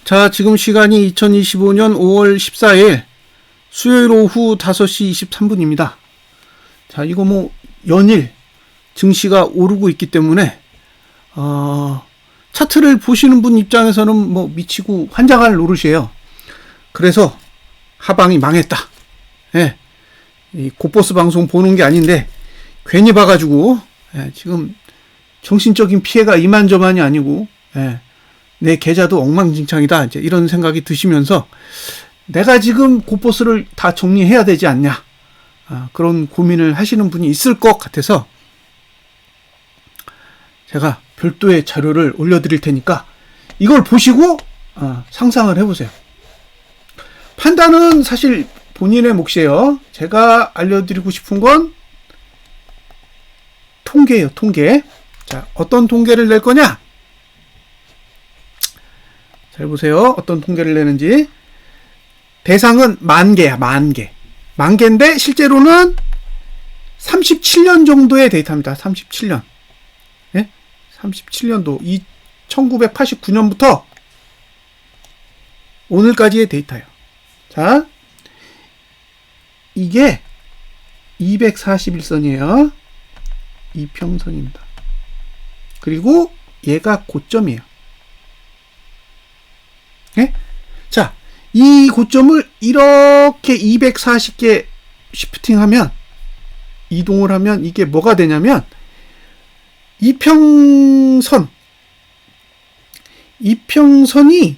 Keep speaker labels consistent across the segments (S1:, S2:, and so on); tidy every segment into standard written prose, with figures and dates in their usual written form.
S1: 자, 지금 시간이 2025년 5월 14일 수요일 오후 5시 23분입니다. 자, 이거 뭐 연일 증시가 오르고 있기 때문에 차트를 보시는 분 입장에서는 뭐 미치고 환장할 노릇이에요. 그래서 하방이 망했다. 예. 이 고버스 방송 보는 게 아닌데 괜히 봐가지고 지금 정신적인 피해가 이만저만이 아니고 내 계좌도 엉망진창이다. 이제 이런 생각이 드시면서 내가 지금 고버스를 다 정리해야 되지 않냐. 그런 고민을 하시는 분이 있을 것 같아서 제가 별도의 자료를 올려드릴 테니까 이걸 보시고 상상을 해보세요. 판단은 사실 본인의 몫이에요. 제가 알려드리고 싶은 건 통계예요. 통계. 자, 어떤 통계를 낼 거냐? 잘 보세요. 어떤 통계를 내는지. 대상은 10,000개야. 10,000개. 10,000개인데 실제로는 37년 정도의 데이터입니다. 37년. 예? 37년도 1989년부터 오늘까지의 데이터예요. 자, 이게 241선이에요. 이평선입니다. 그리고 얘가 고점이에요. 예? 자, 이 고점을 이렇게 240개 시프팅하면, 이동을 하면 이게 뭐가 되냐면 이평선이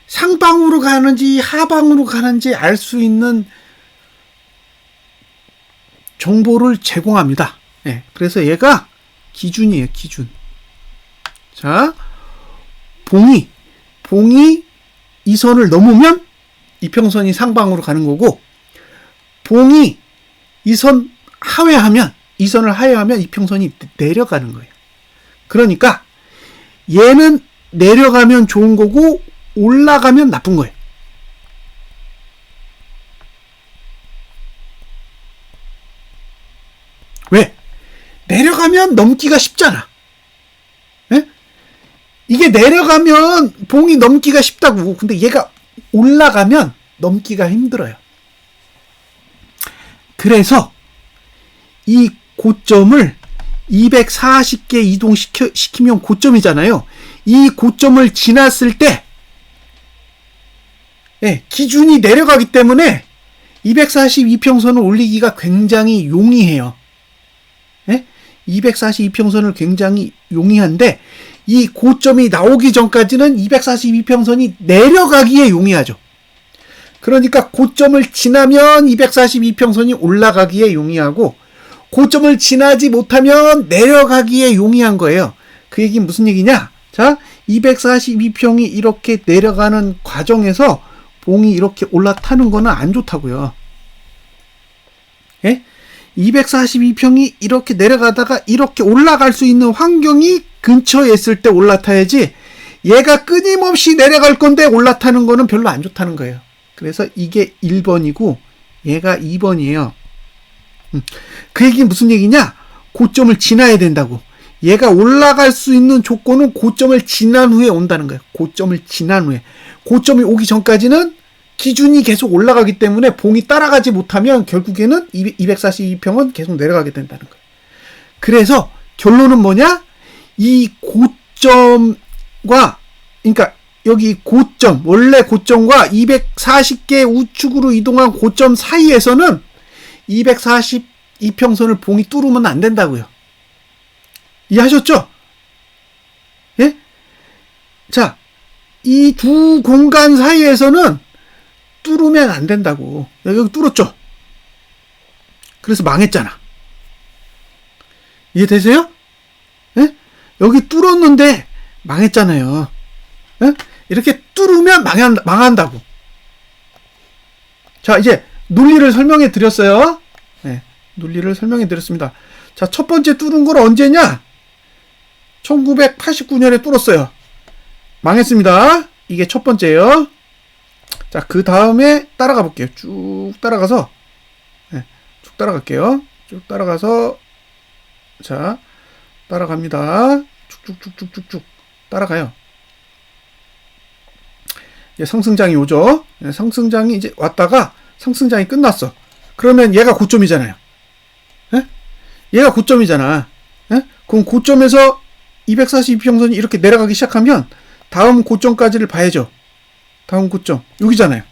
S1: 상방으로 가는지 하방으로 가는지 알 수 있는 정보를 제공합니다. 예, 그래서 얘가 기준이에요. 기준. 자, 봉이 이 선을 넘으면 이평선이 상방으로 가는 거고, 봉이 이 선 하회하면, 이 선을 하회하면 이평선이 내려가는 거예요. 그러니까 얘는 내려가면 좋은 거고 올라가면 나쁜 거예요. 왜? 내려가면 넘기가 쉽잖아. 예? 이게 내려가면 봉이 넘기가 쉽다고. 근데 얘가 올라가면 넘기가 힘들어요. 그래서 이 고점을 240개 이동시키면 고점이잖아요. 이 고점을 지났을 때 기준이 내려가기 때문에 242평선을 올리기가 굉장히 용이해요. 242평선을 굉장히 용이한데 이 고점이 나오기 전까지는 242평선이 내려가기에 용이하죠. 그러니까 고점을 지나면 242평선이 올라가기에 용이하고 고점을 지나지 못하면 내려가기에 용이한 거예요. 그 얘기는 무슨 얘기냐? 자, 242평이 이렇게 내려가는 과정에서 봉이 이렇게 올라타는 거는 안 좋다고요. 예? 242평이 이렇게 내려가다가 이렇게 올라갈 수 있는 환경이 근처에 있을 때 올라타야지, 얘가 끊임없이 내려갈 건데 올라타는 거는 별로 안 좋다는 거예요. 그래서 이게 1번이고 얘가 2번이에요. 그 얘기는 무슨 얘기냐? 고점을 지나야 된다고. 얘가 올라갈 수 있는 조건은 고점을 지난 후에 온다는 거예요. 고점을 지난 후에. 고점이 오기 전까지는 기준이 계속 올라가기 때문에 봉이 따라가지 못하면 결국에는 242평은 계속 내려가게 된다는 거예요. 그래서 결론은 뭐냐? 이 고점과, 그러니까 여기 고점, 원래 고점과 240개 우측으로 이동한 고점 사이에서는 242평선을 봉이 뚫으면 안 된다고요. 이해하셨죠? 예? 자, 이 두 공간 사이에서는 뚫으면 안 된다고. 여기 뚫었죠? 그래서 망했잖아. 이해되세요? 예? 여기 뚫었는데 망했잖아요. 예? 이렇게 뚫으면 망한다고. 자, 이제 논리를 설명해 드렸어요. 네, 논리를 설명해 드렸습니다. 자, 첫 번째 뚫은 걸 언제냐? 1989년에 뚫었어요. 망했습니다. 이게 첫 번째예요. 자, 그 다음에 따라가 볼게요. 쭉 따라가서, 쭉 따라갈게요. 쭉 따라가서, 자, 따라갑니다. 쭉쭉쭉쭉쭉쭉 따라가요. 상승장이 오죠. 상승장이 이제 왔다가 상승장이 끝났어. 그러면 얘가 고점이잖아요. 예? 얘가 고점이잖아. 예? 그럼 고점에서 242평선이 이렇게 내려가기 시작하면 다음 고점까지를 봐야죠. 다음 고점 여기잖아요.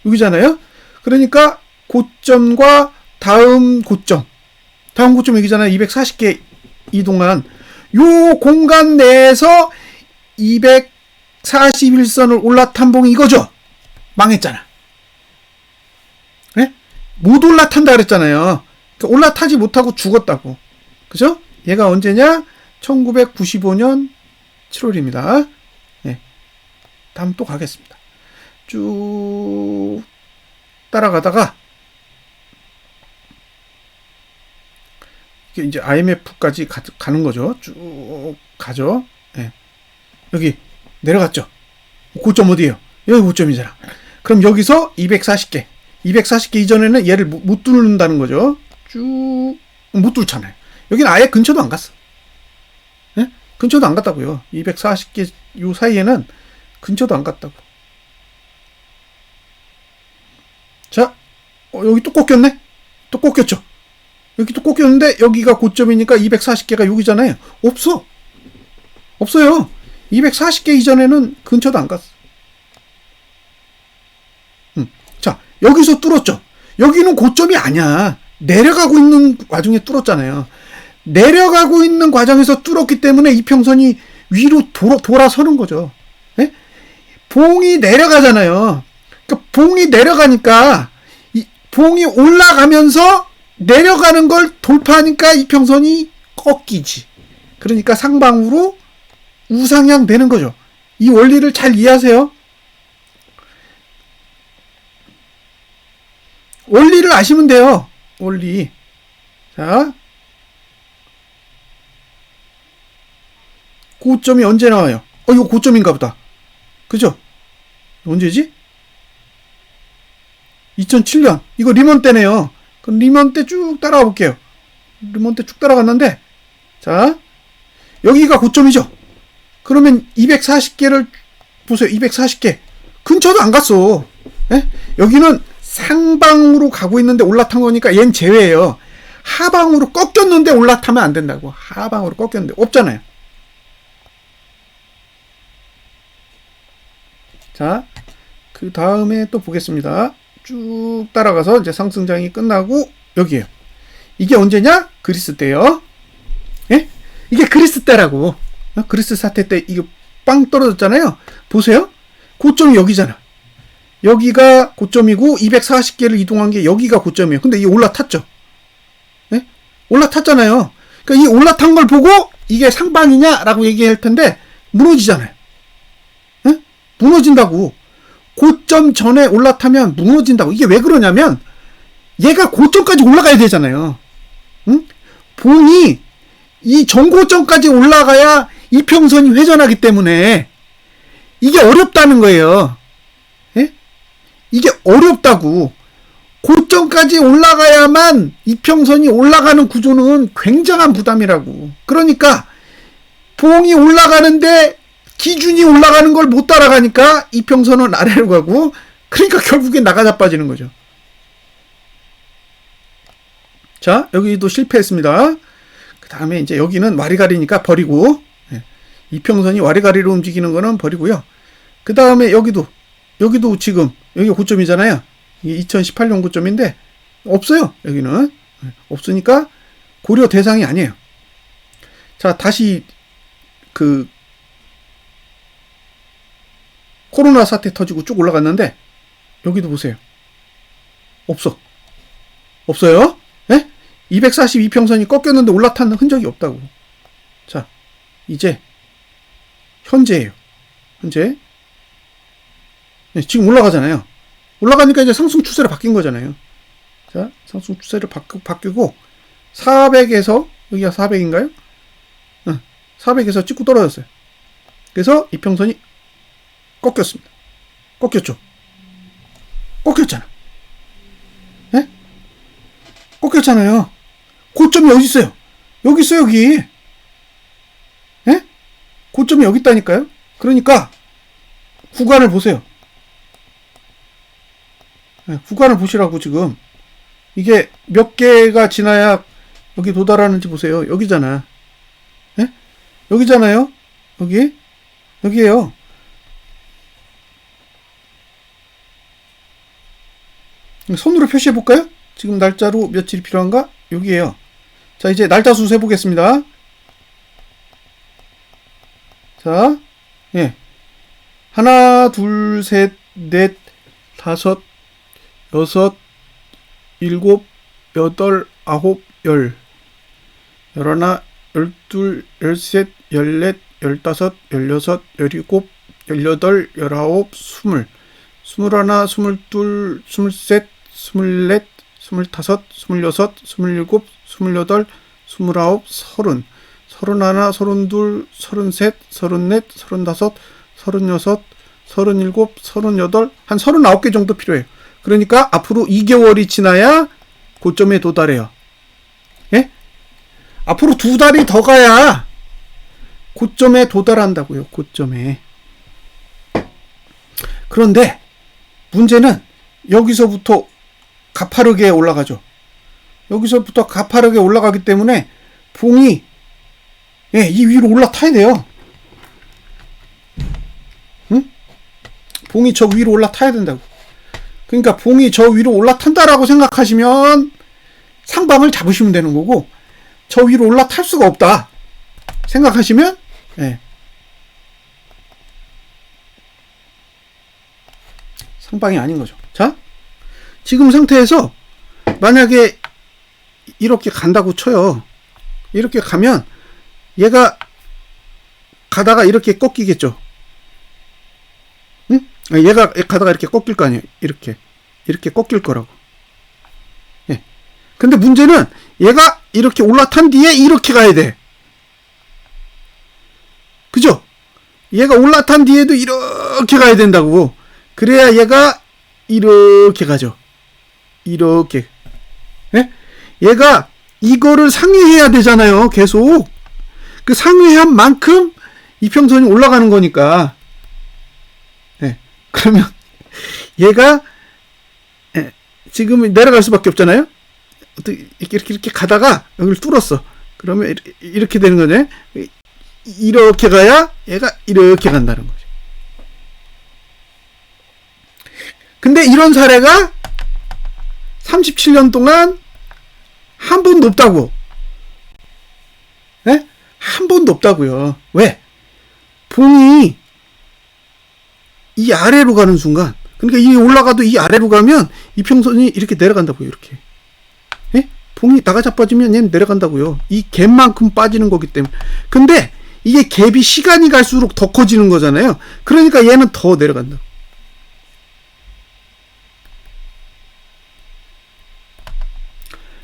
S1: 여기잖아요. 그러니까 고점과 다음 고점이 여기잖아요. 240개 이동한 요 공간 내에서 241선을 올라탄 봉이 이거죠. 망했잖아. 네? 못 올라탄다 그랬잖아요. 그러니까 올라타지 못하고 죽었다고. 그죠? 얘가 언제냐? 1995년 7월입니다. 네. 다음 또 가겠습니다. 쭉 따라가다가 이게 이제 IMF까지 가는 거죠. 쭉 가죠. 네. 여기 내려갔죠. 고점 어디예요? 여기 고점이잖아. 그럼 여기서 240개 이전에는 얘를 못 뚫는다는 거죠. 쭉 못 뚫잖아요. 여기는 아예 근처도 안 갔어. 네? 근처도 안 갔다고요. 240개 요 사이에는 근처도 안 갔다고. 자, 여기 또 꺾였네? 또 꺾였죠? 여기 또 꺾였는데 여기가 고점이니까 240개가 여기잖아요. 없어요. 240개 이전에는 근처도 안 갔어. 자, 여기서 뚫었죠. 여기는 고점이 아니야. 내려가고 있는 와중에 뚫었잖아요. 내려가고 있는 과정에서 뚫었기 때문에 이평선이 위로 돌아서는 거죠. 네? 봉이 내려가잖아요. 그러니까 봉이 내려가니까 이 봉이 올라가면서 내려가는 걸 돌파하니까 이평선이 꺾이지. 그러니까 상방으로 우상향 되는 거죠. 이 원리를 잘 이해하세요. 원리를 아시면 돼요. 원리. 자, 고점이 언제 나와요? 이거 고점인가 보다. 그죠? 언제지? 2007년. 이거 리먼 때네요. 그럼 리먼 때 쭉 따라가 볼게요. 리먼 때 쭉 따라갔는데, 자, 여기가 고점이죠? 그러면 240개를 보세요. 240개. 근처도 안 갔어. 예? 여기는 상방으로 가고 있는데 올라탄 거니까 얜 제외예요. 하방으로 꺾였는데 올라타면 안 된다고. 하방으로 꺾였는데 없잖아요. 자, 그 다음에 또 보겠습니다. 쭉 따라가서 이제 상승장이 끝나고 여기에요. 이게 언제냐? 그리스 때요. 예? 이게 그리스 때라고. 그리스 사태 때 이거 빵 떨어졌잖아요. 보세요. 고점이 여기잖아. 여기가 고점이고 240개를 이동한 게 여기가 고점이에요. 근데 이게 올라탔죠. 예? 올라탔잖아요. 그러니까 이 올라탄 걸 보고 이게 상방이냐라고 얘기할 텐데 무너지잖아요. 예? 무너진다고. 고점 전에 올라타면 무너진다고. 이게 왜 그러냐면 얘가 고점까지 올라가야 되잖아요. 응? 봉이 이 전고점까지 올라가야 이평선이 회전하기 때문에 이게 어렵다는 거예요. 예? 이게 어렵다고. 고점까지 올라가야만 이평선이 올라가는 구조는 굉장한 부담이라고. 그러니까 봉이 올라가는데 기준이 올라가는 걸 못 따라가니까 이평선은 아래로 가고, 그러니까 결국엔 나가자 빠지는 거죠. 자, 여기도 실패했습니다. 그 다음에 이제 여기는 와리가리니까 버리고, 이평선이 와리가리로 움직이는 거는 버리고요. 그 다음에 여기도 지금 여기가 고점이잖아요. 이게 2018년 고점인데 없어요. 여기는 없으니까 고려 대상이 아니에요. 자, 다시 그 코로나 사태 터지고 쭉 올라갔는데 여기도 보세요. 없어요. 예? 242평선이 꺾였는데 올라탄 흔적이 없다고. 자, 이제 현재예요. 현재. 네, 지금 올라가잖아요. 올라가니까 이제 상승 추세로 바뀐 거잖아요. 자, 상승 추세를 바뀌고 400에서 여기가 400인가요? 400에서 찍고 떨어졌어요. 그래서 이평선이 꺾였습니다. 꺾였죠? 꺾였잖아. 예? 꺾였잖아요. 고점이 어디 있어요? 여기 있어요, 여기. 예? 고점이 여기 있다니까요? 그러니까 구간을 보세요. 구간을 보시라고 지금. 이게 몇 개가 지나야 여기 도달하는지 보세요. 여기잖아. 예? 여기잖아요. 여기에요. 손으로 표시해 볼까요? 지금 날짜로 며칠이 필요한가? 여기에요. 자, 이제 날짜 수 세보겠습니다. 자, 예. 하나, 둘, 셋, 넷, 다섯, 여섯, 일곱, 여덟, 아홉, 열, 열하나, 열둘, 열셋, 열넷, 열다섯, 열여섯, 열일곱, 열여덟, 열아홉, 스물, 스물하나, 스물둘, 스물셋, 스물넷, 스물다섯, 스물여섯, 스물일곱, 스물여덟, 스물아홉, 서른, 서른하나, 서른둘, 서른셋, 서른넷, 서른다섯, 서른여섯, 서른일곱, 서른여덟, 한 39개 정도 필요해요. 그러니까 앞으로 2개월이 지나야 고점에 도달해요. 예? 앞으로 2달이 더 가야 고점에 도달한다고요. 고점에. 그런데 문제는 여기서부터 가파르게 올라가죠. 여기서부터 가파르게 올라가기 때문에 봉이 이 위로 올라타야 돼요. 응? 봉이 저 위로 올라타야 된다고. 그러니까 봉이 저 위로 올라탄다라고 생각하시면 상방을 잡으시면 되는 거고, 저 위로 올라탈 수가 없다 생각하시면 상방이 아닌 거죠. 자, 지금 상태에서 만약에 이렇게 간다고 쳐요. 이렇게 가면 얘가 가다가 이렇게 꺾이겠죠. 응? 얘가 가다가 이렇게 꺾일 거 아니에요. 이렇게 꺾일 거라고. 예. 근데 문제는 얘가 이렇게 올라탄 뒤에 이렇게 가야 돼. 그죠? 얘가 올라탄 뒤에도 이렇게 가야 된다고. 그래야 얘가 이렇게 가죠. 이렇게. 예? 얘가 이거를 상회해야 되잖아요. 계속. 그 상회한 만큼 이평선이 올라가는 거니까. 예. 그러면 얘가 지금 내려갈 수밖에 없잖아요. 이렇게 가다가 여기를 뚫었어. 그러면 이렇게 되는 거네. 이렇게 가야 얘가 이렇게 간다는 거죠. 근데 이런 사례가 37년 동안 한 번도 없다고. 네? 한 번도 없다고요. 왜? 봉이 이 아래로 가는 순간, 그러니까 이 올라가도 이 아래로 가면 이평선이 이렇게 내려간다고요. 이렇게. 예? 봉이 나가자빠지면 얘는 내려간다고요. 이 갭만큼 빠지는 거기 때문에. 근데 이게 갭이 시간이 갈수록 더 커지는 거잖아요. 그러니까 얘는 더 내려간다.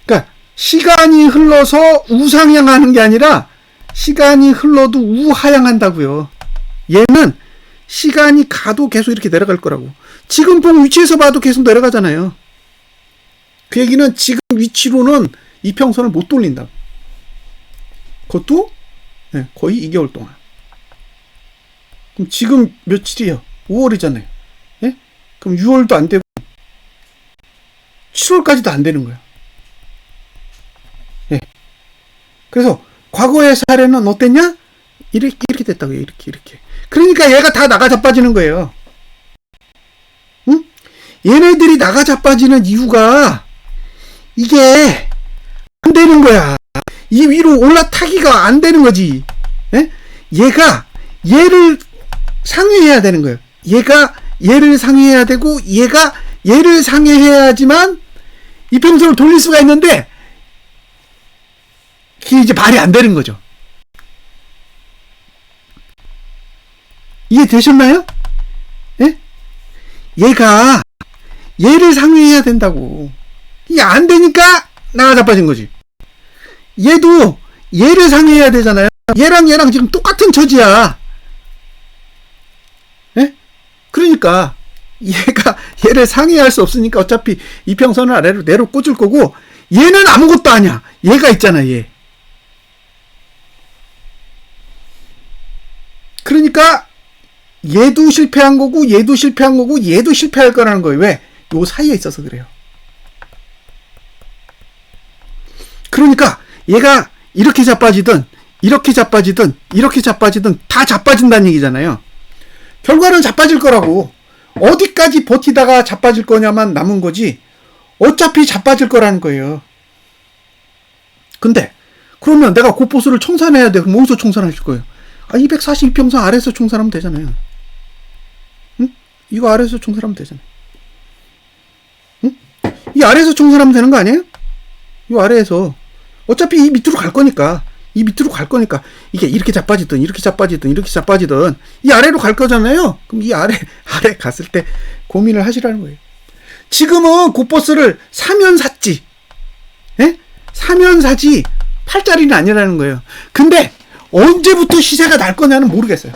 S1: 그러니까 시간이 흘러서 우상향하는 게 아니라 시간이 흘러도 우하향한다고요. 얘는 시간이 가도 계속 이렇게 내려갈 거라고. 지금 봉 위치에서 봐도 계속 내려가잖아요. 그 얘기는 지금 위치로는 이평선을 못 돌린다. 그것도 거의 2개월 동안. 그럼 지금 며칠이에요? 5월이잖아요. 예? 그럼 6월도 안 되고 7월까지도 안 되는 거야. 예. 그래서 과거의 사례는 어땠냐? 이렇게 됐다고요. 이렇게. 그러니까 얘가 다 나가자빠지는 거예요. 응? 얘네들이 나가자빠지는 이유가 이게 안 되는 거야. 이 위로 올라타기가 안 되는 거지. 예? 얘가 얘를 상회해야 되는 거예요. 얘가 얘를 상회해야 되고 얘가 얘를 상회해야지만 이평선을 돌릴 수가 있는데 그게 이제 말이 안 되는 거죠. 이해되셨나요? 예? 얘가 얘를 상회해야 된다고. 이게 안 되니까 나가자빠진 거지. 얘도 얘를 상회해야 되잖아요. 얘랑 지금 똑같은 처지야. 예? 그러니까 얘가 얘를 상회할 수 없으니까 어차피 이평선을 아래로 내로 꽂을 거고, 얘는 아무것도 아니야. 얘가 있잖아, 얘. 그러니까 얘도 실패한 거고 얘도 실패한 거고 얘도 실패할 거라는 거예요. 왜? 요 사이에 있어서 그래요. 그러니까 얘가 이렇게 자빠지든 이렇게 자빠지든 이렇게 자빠지든 다 자빠진다는 얘기잖아요. 결과는 자빠질 거라고. 어디까지 버티다가 자빠질 거냐만 남은 거지 어차피 자빠질 거라는 거예요. 근데 그러면 내가 고보수를 청산해야 돼. 그럼 어디서 청산하실 거예요? 242평선 아래에서 청산하면 되잖아요. 응? 이거 아래에서 청산하면 되잖아요. 응? 이 아래에서 청산하면 되는 거 아니에요? 이 아래에서 어차피 이 밑으로 갈 거니까 이게 이렇게 자빠지든 이렇게 자빠지든 이렇게 자빠지든 이 아래로 갈 거잖아요. 그럼 이 아래 갔을 때 고민을 하시라는 거예요. 지금은 고버스를 사면 샀지. 예? 사면 사지 팔자리는 아니라는 거예요. 근데 언제부터 시세가 날 거냐는 모르겠어요.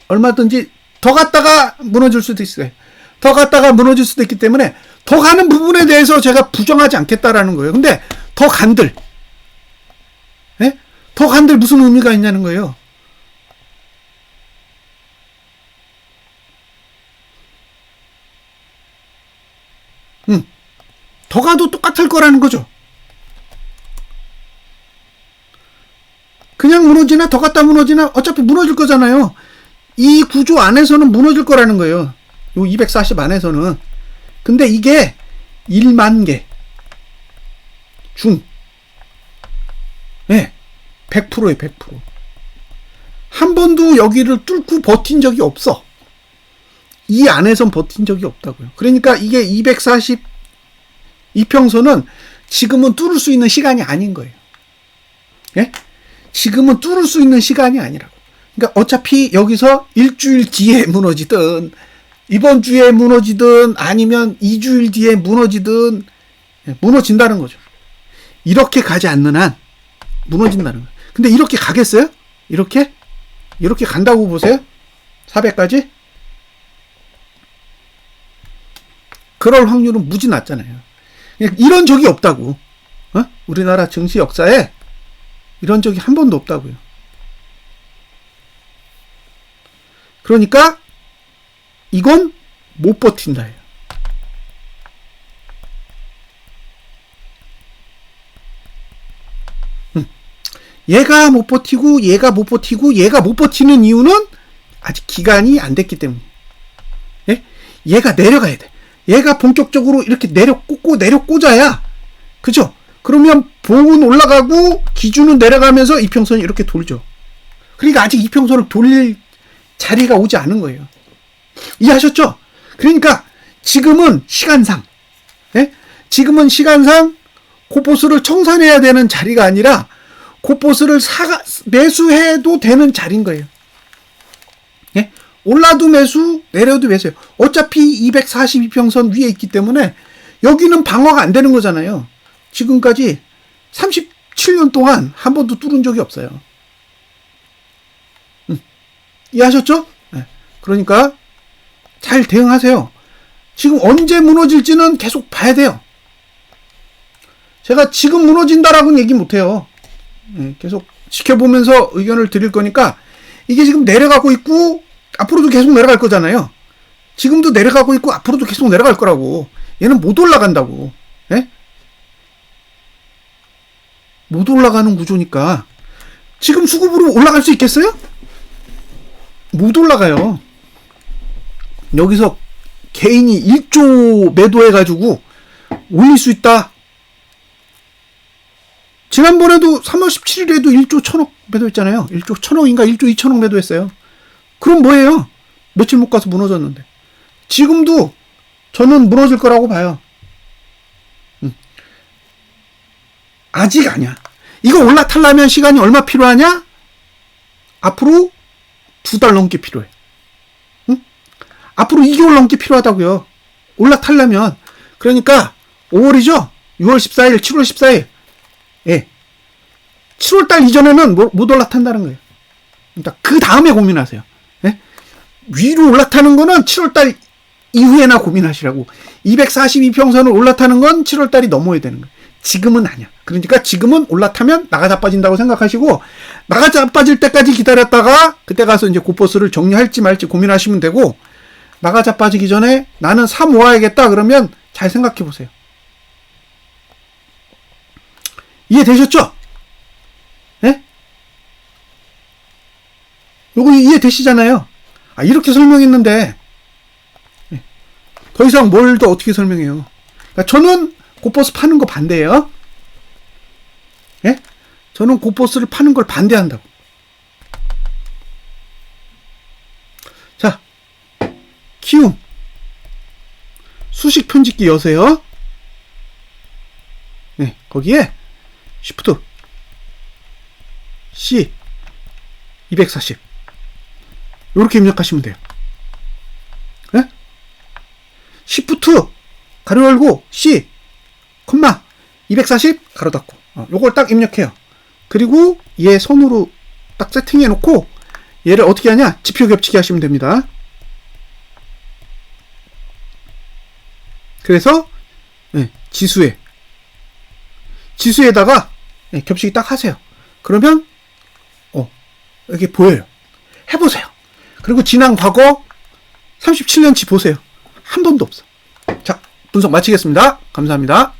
S1: 얼마든지 더 갔다가 무너질 수도 있어요. 더 갔다가 무너질 수도 있기 때문에 더 가는 부분에 대해서 제가 부정하지 않겠다라는 거예요. 근데 더 간들, 예? 더 간들 무슨 의미가 있냐는 거예요. 더 가도 똑같을 거라는 거죠. 그냥 무너지나 더 갔다 무너지나 어차피 무너질 거잖아요. 이 구조 안에서는 무너질 거라는 거예요. 요 240 안에서는. 근데 이게 1만 개 중, 예, 100%예요, 100%. 한 번도 여기를 뚫고 버틴 적이 없어. 이 안에선 버틴 적이 없다고요. 그러니까 이게 242평선은 지금은 뚫을 수 있는 시간이 아닌 거예요. 예? 지금은 뚫을 수 있는 시간이 아니라고. 그러니까 어차피 여기서 일주일 뒤에 무너지든 이번 주에 무너지든 아니면 2주일 뒤에 무너지든 무너진다는 거죠. 이렇게 가지 않는 한 무너진다는 거예요. 근데 이렇게 가겠어요? 이렇게 간다고 보세요? 400까지? 그럴 확률은 무지 낮잖아요. 이런 적이 없다고. 우리나라 증시 역사에 이런 적이 한 번도 없다고요. 그러니까 이건 못 버틴다. 얘가 못 버티고 얘가 못 버티고 얘가 못 버티는 이유는 아직 기간이 안 됐기 때문에. 예? 얘가 내려가야 돼. 얘가 본격적으로 이렇게 내려 꽂아야, 그죠? 그러면 봉은 올라가고 기준은 내려가면서 이평선이 이렇게 돌죠. 그러니까 아직 이평선을 돌릴 자리가 오지 않은 거예요. 이해하셨죠? 그러니까 지금은 시간상, 예? 지금은 시간상 고보수를 청산해야 되는 자리가 아니라 고보수를 매수해도 되는 자리인 거예요. 예? 올라도 매수, 내려도 매수예요. 어차피 242평선 위에 있기 때문에 여기는 방어가 안 되는 거잖아요. 지금까지 37년 동안 한 번도 뚫은 적이 없어요. 이해하셨죠? 네. 그러니까 잘 대응하세요. 지금 언제 무너질지는 계속 봐야 돼요. 제가 지금 무너진다라고는 얘기 못해요. 네, 계속 지켜보면서 의견을 드릴 거니까 이게 지금 내려가고 있고 앞으로도 계속 내려갈 거잖아요. 지금도 내려가고 있고 앞으로도 계속 내려갈 거라고. 얘는 못 올라간다고. 예? 못 올라가는 구조니까. 지금 수급으로 올라갈 수 있겠어요? 못 올라가요. 여기서 개인이 1조 매도해가지고 올릴 수 있다. 지난번에도 3월 17일에도 1조 1000억 매도했잖아요. 1조 1000억인가 1조 2000억 매도했어요. 그럼 뭐예요? 며칠 못 가서 무너졌는데. 지금도 저는 무너질 거라고 봐요. 아직 아니야. 이거 올라타려면 시간이 얼마 필요하냐? 앞으로 2달 넘게 필요해. 응? 앞으로 2개월 넘게 필요하다고요. 올라타려면. 그러니까 5월이죠? 6월 14일, 7월 14일. 예. 7월달 이전에는 못 올라탄다는 거예요. 그러니까 그 다음에 고민하세요. 예? 위로 올라타는 거는 7월달 이후에나 고민하시라고. 242평선을 올라타는 건 7월달이 넘어야 되는 거예요. 지금은 아니야. 그러니까 지금은 올라타면 나가 자빠진다고 생각하시고, 나가 자빠질 때까지 기다렸다가 그때 가서 이제 고버스를 정리할지 말지 고민하시면 되고, 나가자 빠지기 전에 나는 3 모아야겠다 그러면 잘 생각해 보세요. 이해되셨죠? 예? 요거 이해되시잖아요. 아, 이렇게 설명했는데 더 이상 뭘 더 어떻게 설명해요. 그러니까 저는 고버스 파는 거 반대예요. 예? 저는 고버스를 파는 걸 반대한다고. 자, 키움 수식 편집기 여세요. 네, 거기에 Shift C 240 이렇게 입력하시면 돼요. 네? Shift 가로 열고 C 콤마 240 가로 닫고 요걸 딱 입력해요. 그리고 얘 손으로 딱 세팅해 놓고 얘를 어떻게 하냐, 지표 겹치기 하시면 됩니다. 그래서 네, 지수에다가 네, 겹치기 딱 하세요. 그러면 이렇게 보여요. 해보세요. 그리고 지난 과거 37년치 보세요. 한 번도 없어. 자, 분석 마치겠습니다. 감사합니다.